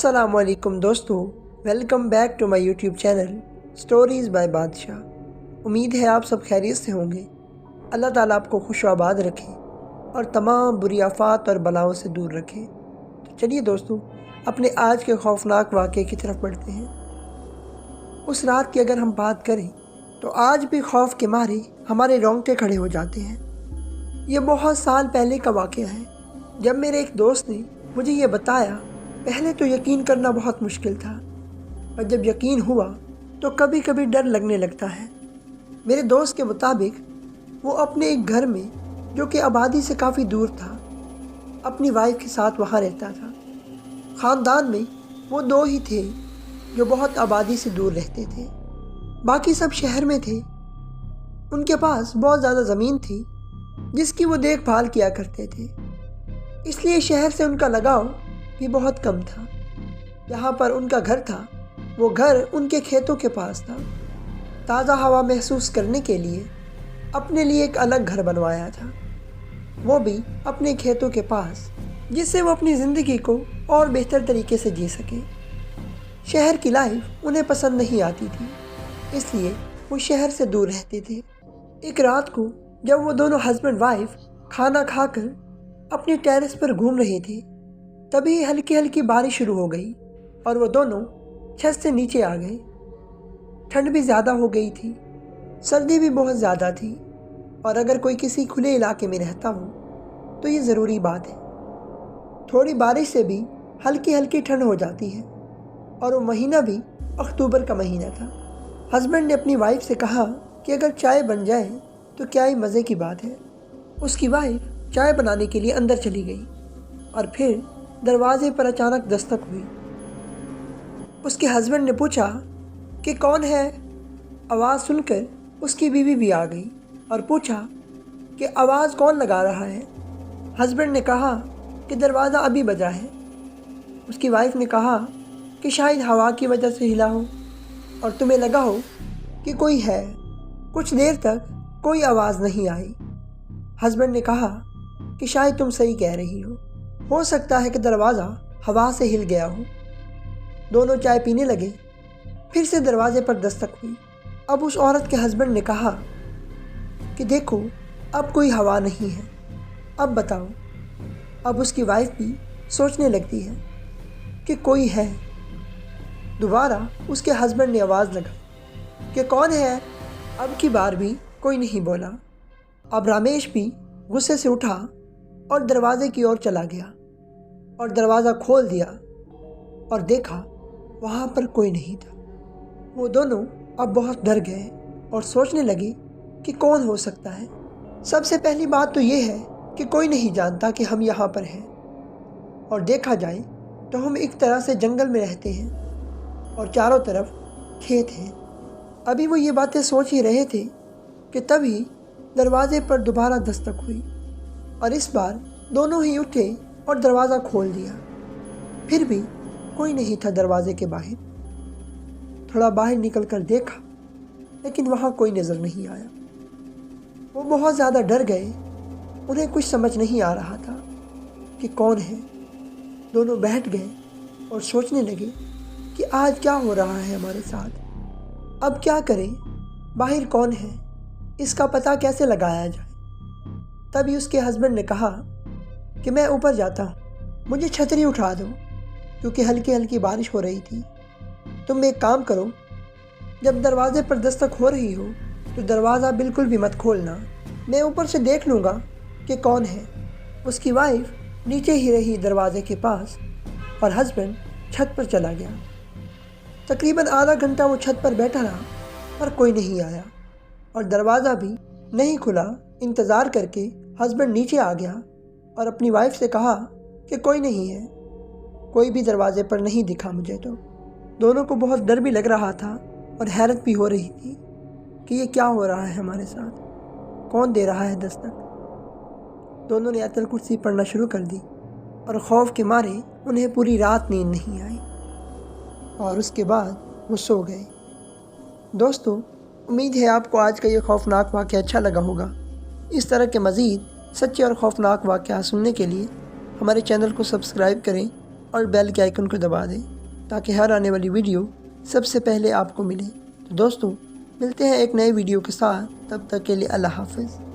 السلام علیکم دوستو، welcome back to my YouTube channel stories by Badshah. امید ہے آپ سب خیریت سے ہوں گے۔ اللہ تعالیٰ آپ کو خوش و آباد رکھے اور تمام بری آفات اور بلاؤں سے دور رکھے۔ تو چلیے دوستو، اپنے آج کے خوفناک واقعے کی طرف بڑھتے ہیں۔ اس رات کی اگر ہم بات کریں تو آج بھی خوف کے مارے ہمارے رونگٹے کھڑے ہو جاتے ہیں۔ یہ بہت سال پہلے کا واقعہ ہے، جب میرے ایک دوست نے مجھے یہ بتایا۔ پہلے تو یقین کرنا بہت مشکل تھا، اور جب یقین ہوا تو کبھی کبھی ڈر لگنے لگتا ہے۔ میرے دوست کے مطابق وہ اپنے ایک گھر میں، جو کہ آبادی سے کافی دور تھا، اپنی وائف کے ساتھ وہاں رہتا تھا۔ خاندان میں وہ دو ہی تھے جو بہت آبادی سے دور رہتے تھے، باقی سب شہر میں تھے۔ ان کے پاس بہت زیادہ زمین تھی جس کی وہ دیکھ بھال کیا کرتے تھے، اس لیے شہر سے ان کا لگاؤ بھی بہت کم تھا۔ جہاں پر ان کا گھر تھا، وہ گھر ان کے کھیتوں کے پاس تھا۔ تازہ ہوا محسوس کرنے کے لیے اپنے لیے ایک الگ گھر بنوایا تھا، وہ بھی اپنے کھیتوں کے پاس، جس سے وہ اپنی زندگی کو اور بہتر طریقے سے جی سکے۔ شہر کی لائف انہیں پسند نہیں آتی تھی، اس لیے وہ شہر سے دور رہتے تھے۔ ایک رات کو جب وہ دونوں ہسبینڈ وائف کھانا کھا کر اپنی ٹیرس پر گھوم رہے تھے، تبھی ہلکی ہلکی بارش شروع ہو گئی اور وہ دونوں چھت سے نیچے آ گئے۔ ٹھنڈ بھی زیادہ ہو گئی تھی، سردی بھی بہت زیادہ تھی، اور اگر کوئی کسی کھلے علاقے میں رہتا ہو تو یہ ضروری بات ہے۔ تھوڑی بارش سے بھی ہلکی ہلکی ٹھنڈ ہو جاتی ہے، اور وہ مہینہ بھی اکتوبر کا مہینہ تھا۔ ہسبینڈ نے اپنی وائف سے کہا کہ اگر چائے بن جائے تو کیا ہی مزے کی بات ہے۔ اس کی وائف چائے بنانے کے لیے اندر چلی گئی، اور پھر دروازے پر اچانک دستک ہوئی۔ اس کے ہسبینڈ نے پوچھا کہ کون ہے؟ آواز سن کر اس کی بیوی بھی آ گئی اور پوچھا کہ آواز کون لگا رہا ہے؟ ہسبینڈ نے کہا کہ دروازہ ابھی بجا ہے۔ اس کی وائف نے کہا کہ شاید ہوا کی وجہ سے ہلا ہو اور تمہیں لگا ہو کہ کوئی ہے۔ کچھ دیر تک کوئی آواز نہیں آئی۔ ہسبینڈ نے کہا کہ شاید تم صحیح کہہ رہی ہو سکتا ہے کہ دروازہ ہوا سے ہل گیا ہو۔ دونوں چائے پینے لگے، پھر سے دروازے پر دستک ہوئی۔ اب اس عورت کے ہسبینڈ نے کہا کہ دیکھو، اب کوئی ہوا نہیں ہے، اب بتاؤ۔ اب اس کی وائف بھی سوچنے لگتی ہے کہ کوئی ہے۔ دوبارہ اس کے ہسبینڈ نے آواز لگائی کہ کون ہے؟ اب کی بار بھی کوئی نہیں بولا۔ اب رمیش بھی غصے سے اٹھا اور دروازے کی اور چلا گیا، اور دروازہ کھول دیا اور دیکھا وہاں پر کوئی نہیں تھا۔ وہ دونوں اب بہت ڈر گئے اور سوچنے لگے کہ کون ہو سکتا ہے۔ سب سے پہلی بات تو یہ ہے کہ کوئی نہیں جانتا کہ ہم یہاں پر ہیں، اور دیکھا جائے تو ہم ایک طرح سے جنگل میں رہتے ہیں اور چاروں طرف کھیت ہیں۔ ابھی وہ یہ باتیں سوچ ہی رہے تھے کہ تبھی دروازے پر دوبارہ دستک ہوئی، اور اس بار دونوں ہی اٹھے اور دروازہ کھول دیا۔ پھر بھی کوئی نہیں تھا دروازے کے باہر۔ تھوڑا باہر نکل کر دیکھا، لیکن وہاں کوئی نظر نہیں آیا۔ وہ بہت زیادہ ڈر گئے، انہیں کچھ سمجھ نہیں آ رہا تھا کہ کون ہے۔ دونوں بیٹھ گئے اور سوچنے لگے کہ آج کیا ہو رہا ہے ہمارے ساتھ، اب کیا کریں، باہر کون ہے، اس کا پتہ کیسے لگایا جائے۔ تبھی اس کے ہسبینڈ نے کہا کہ میں اوپر جاتا ہوں، مجھے چھتری اٹھا دو، کیونکہ ہلکی ہلکی بارش ہو رہی تھی۔ تم ایک کام کرو، جب دروازے پر دستک ہو رہی ہو تو دروازہ بالکل بھی مت کھولنا، میں اوپر سے دیکھ لوں گا کہ کون ہے۔ اس کی وائف نیچے ہی رہی دروازے کے پاس، اور ہسبینڈ چھت پر چلا گیا۔ تقریباً آدھا گھنٹہ وہ چھت پر بیٹھا رہا، پر کوئی نہیں آیا، اور دروازہ بھی نہیں کھلا۔ انتظار کر کے ہسبینڈ نیچے آ گیا اور اپنی وائف سے کہا کہ کوئی نہیں ہے، کوئی بھی دروازے پر نہیں دکھا مجھے تو۔ دونوں کو بہت ڈر بھی لگ رہا تھا اور حیرت بھی ہو رہی تھی کہ یہ کیا ہو رہا ہے ہمارے ساتھ، کون دے رہا ہے دستک۔ دونوں نے آیت الکرسی پڑھنا شروع کر دی، اور خوف کے مارے انہیں پوری رات نیند نہیں آئی، اور اس کے بعد وہ سو گئے۔ دوستو، امید ہے آپ کو آج کا یہ خوفناک واقعہ اچھا لگا ہوگا۔ اس طرح کے مزید سچے اور خوفناک واقعات سننے کے لیے ہمارے چینل کو سبسکرائب کریں اور بیل کے آئیکن کو دبا دیں۔ تاکہ ہر آنے والی ویڈیو سب سے پہلے آپ کو ملے۔ تو دوستو ملتے ہیں ایک نئے ویڈیو کے ساتھ، تب تک کے لیے اللہ حافظ۔